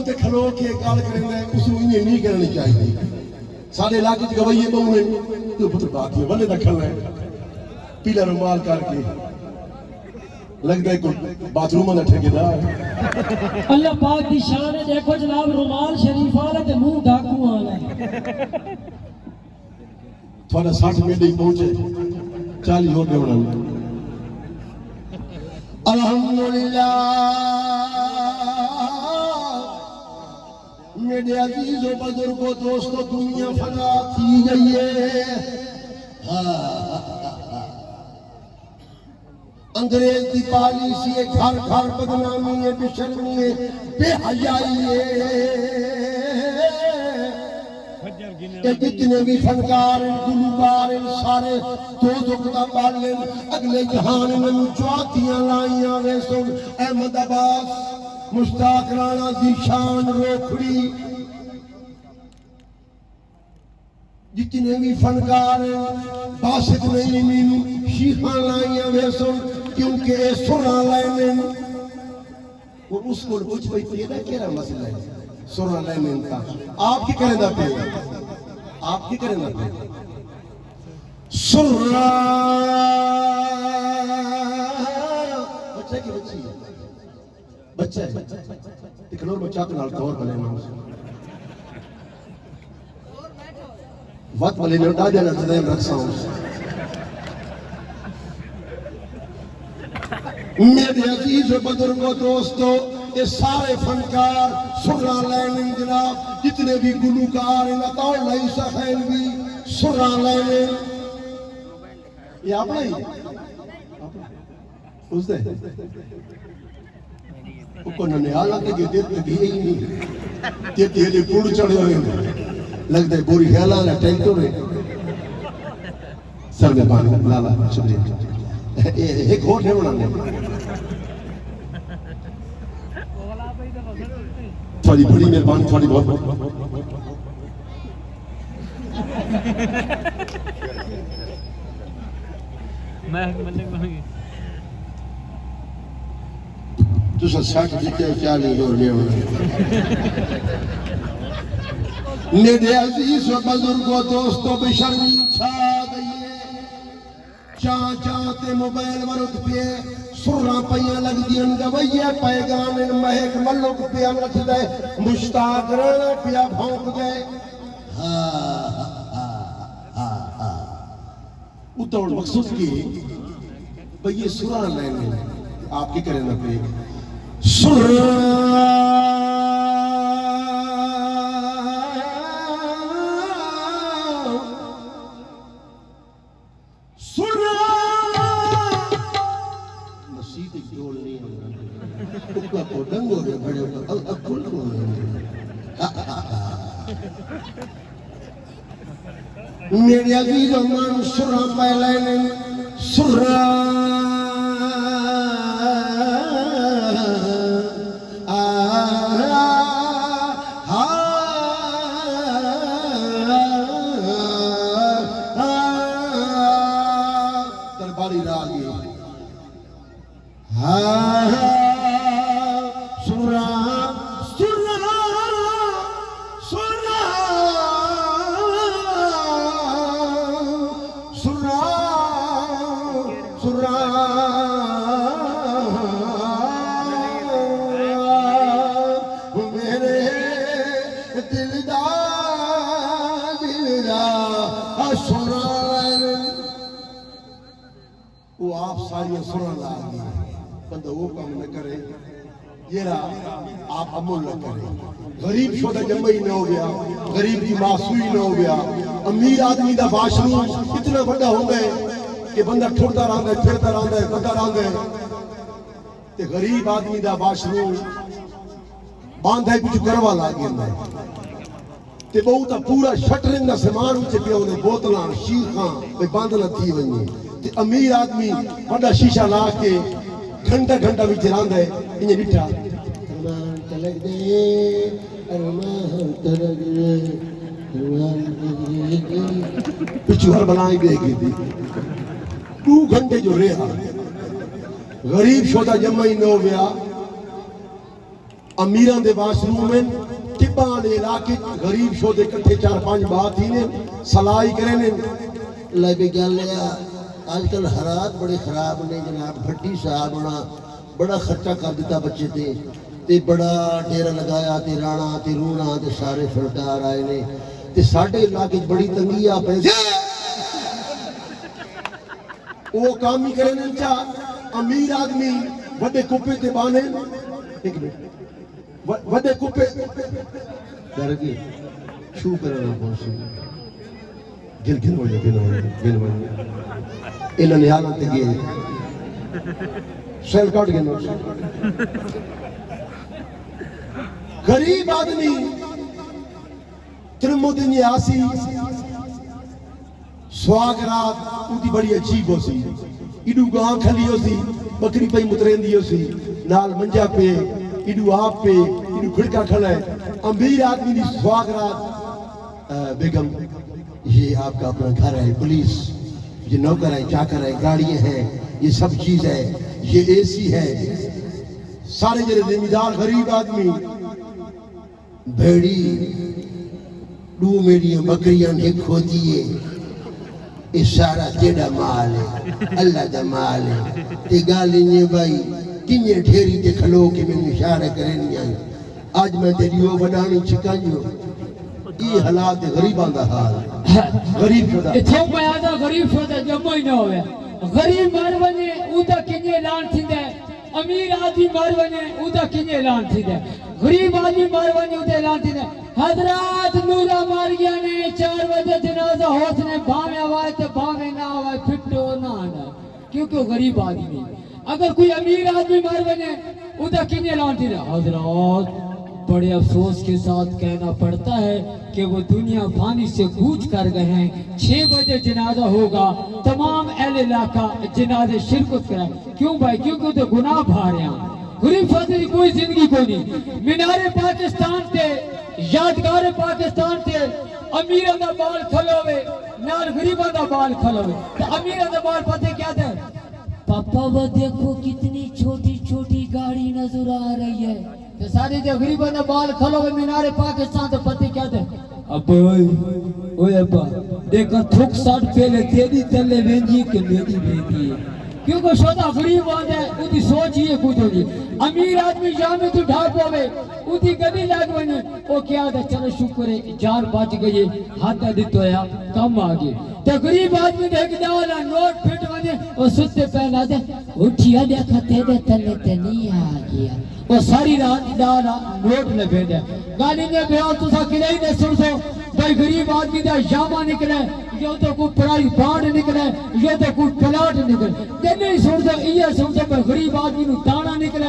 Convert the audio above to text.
تے کھلو کے گال کریں گے اس کو انہیں نہیں کرنی چاہیے سارے علاقے چ گوئیے بہو نے تو پتر باقی بلے دا کھل رہے پیلا رومال کر کے لگتا ہے کوئی باتھ روم میں ٹھیکے دار اللہ پاک دی شان ہے دیکھو جناب رومال شریف والا تے منہ ڈاکو والا تھوڑا 60 منٹ ہی پہنچے 40 ہو گئے ہونا الحمدللہ میرے عزیز و بزرگوں دوستو دنیا فنا تھی گئی ہے انگریز کی پالیسی ہے گھر گھر بدنامی ہے بے شرمی ہے بے حیائی ہے کہ جتنے بھی فنکار ہیں گلوکار ہیں سارے دوزخ دا بالن اگلے جہان میں چواتیاں لائیاں ویسن احمد عباس مشتاق رانا ذیشان روکھڑی جتنے بھی فنکار ہیں باسط نہیں مینو شیخان لائیاں ویسن کیونکہ اے سرا لائنن اور اس کو پوچھ بھئی تیرا کیرا مسئلہ ہے سرا لائنن تا آپ کی کریں دا پہ آپ کی کریں دا پہ سرا بچہ کی بچی ہے بچہ ہے اکنور بچہ تو نال دور بلے نا وقت بلے نے اٹھا دینا جدائم رکھسا ہوں میرے عزیز و بزرگوں دوستو یہ سارے فنکار سرا لینن جناب جتنے بھی گلوکار ہیں اطاؤ لئی سخیل بھی سرا لینن یہ آپ نہیں اس دے کو ننیال آتے کہ دیتے بھی ہی نہیں دیتے ہی پوڑ چڑھے ہوئے لگتا ہے بوری خیالان ہے ٹینٹو رہے سر میں پانی لالا شکریہ ایک اور نہیں بنا تھوڑی بڑی مہربانی تھوڑی بہت تو سا 60 دیتے ہیں 40 اور لے ہوئے میرے عزیز و بزرگوں دوستوں بے شرمی چھا گئی ہے چاہ چاہتے موبائل ورد پہ سرہ پہیاں لگ دین گوئیے پیغام ان مہک ملک پہ امرت دے مشتاق رہنا پیا بھونک دے اتوڑ مقصود کی بھئی یہ سرہ لینے آپ کی کریں نا پہ سرہ میرے عزیز و من سرہ پہلین سرہ درباری راگی وہ آپ ساری سرہ لاغی بندہ وہ کام نہ کرے یہ رہا آپ عمل نہ کرے غریب شدہ جمعی نہ ہو گیا غریب کی معصوی نہ ہو گیا امیر آدمی دا باشنو اتنا بڑا ہو گئے کہ بندہ ٹھوڑتا رہا ہے پھرتا رہا ہے بندہ رہا ہے تے غریب آدمی دا باشنو باندھا ہے کچھ کروا لاغی ہے تے بہتا پورا شٹرنگ نہ سمان اچھے پیا انہیں بوتلان شیخان باندھنا تھی ونی تے امیر آدمی بڑا شیشہ لا کے گھنٹہ گھنٹہ بھی چران دے انہیں بٹھا ارمان تلک دے ارمان تلک دے پچھو ہر بنائی دے گی دی 2 گھنٹے جو رہا غریب شدہ جمعی نہ ہو گیا अमीरां दे वाशरूम में टिब्बां वाले इलाके गरीब शो दे इकट्ठे 4-5 बात ही ने सलाई करे ने ले भी गल है आजकल हालात बड़े खराब ने जनाब। भट्टी साहब ने बड़ा खर्चा कर दिता बच्चे ते बड़ा डेरा लगाया ते राणा ते रूणा ते सारे सरदार आए ने ते साडे इलाके बड़ी तंगी आ पैसे वो काम ही करे ने चा अमीर आदमी वड्डे कुप्पे ते बाने एक मिनट वड्डे कुप्पे कर के छू करना पौसी गिन इन्हां ने हालत गए सेल काट गिनो गरीब आदमी त्रिमुदन यासी स्वागरात उदी बड़ी अजीब हो सी इडू गां खली हो सी बकरी पई मुतरेंदी हो सी नाल मंजा पे इडू आप पे इडू खिड़का खड़ा है अमीर आदमी दी स्वागरात बेगम ये आपका अपना घर है पुलिस ये नौकर है चाकर है गाड़ियां हैं ये सब चीज है ये एसी है सारे जरे जिम्मेदार गरीब आदमी भेड़ी दू मेरी बकरियां ने खोदी है ये सारा तेरा माल है अल्लाह दा माल है ते गल इने भाई किन्ने ढेरी ते खलो के मैनू इशारा करनी आई आज मैं तेरी ओ बनानी छिकांजो ये हालात गरीबां दा हाल गरीब खुदा इथों पे आदा गरीब छोदा जम्मो ही न होवे गरीब मार वने उदा किने ऐलान थींदे अमीर आदमी मार वने उदा किने ऐलान थींदे गरीब आदमी मार वने उदा ऐलान थींदे हजरत नूरा मार गया ने 4 बजे जनाजा होत ने भावे आवाज ते भावे ना आवाज फिटो ना आना क्योंकि गरीब आदमी अगर कोई अमीर आदमी मार वने उदा किने ऐलान थींदे हजरत बड़े अफसोस के साथ कहना पड़ता है कि वो दुनिया फानी से कूच कर गए हैं 6 बजे जनाजा होगा तमाम अहले इलाका जनाजे शिरकत कराए क्यों भाई क्योंकि तो गुनाह भारे हैं गरीब फादर की कोई जिंदगी कोई नहीं मीनारे पाकिस्तान थे यादगार पाकिस्तान थे अमीर दा बाल खलोवे नाल गरीबा दा बाल खलोवे तो अमीर दा बाल पता क्या थे पापा वो देखो कितनी छोटी छोटी गाड़ी नजर आ रही है तो सारे जो गरीबों ने बाल खलोवे मीनारे पाकिस्तान तो पता क्या थे अब ओए अब्बा देखो थुक साट पहले तेरी तले वेंजी के मेरी वेंजी क्योंकि शोदा गरीब आदे उदी सोच ये कुछ होगी अमीर आदमी जामे तो ढाल पावे उदी गदी लाग बने ओ क्या है चलो शुक्र है जान बच गई हाथ दितो या कम आ गए तो गरीब आदमी देख डाला नोट फिट बने और सुते पहना दे उठिया देखा तेरे तले ते नहीं आ गया वो सारी रात डाला नोट ने भेजा गाली ने बेओ तुसा किले ने सुन सो भाई गरीब आदमी दा जामा निकले यो तो कोई पढ़ाई बाढ़ निकले यो तो कोई प्लाट निकले नहीं सुन सो ये सुन सो गरीब आदमी नु दाना निकले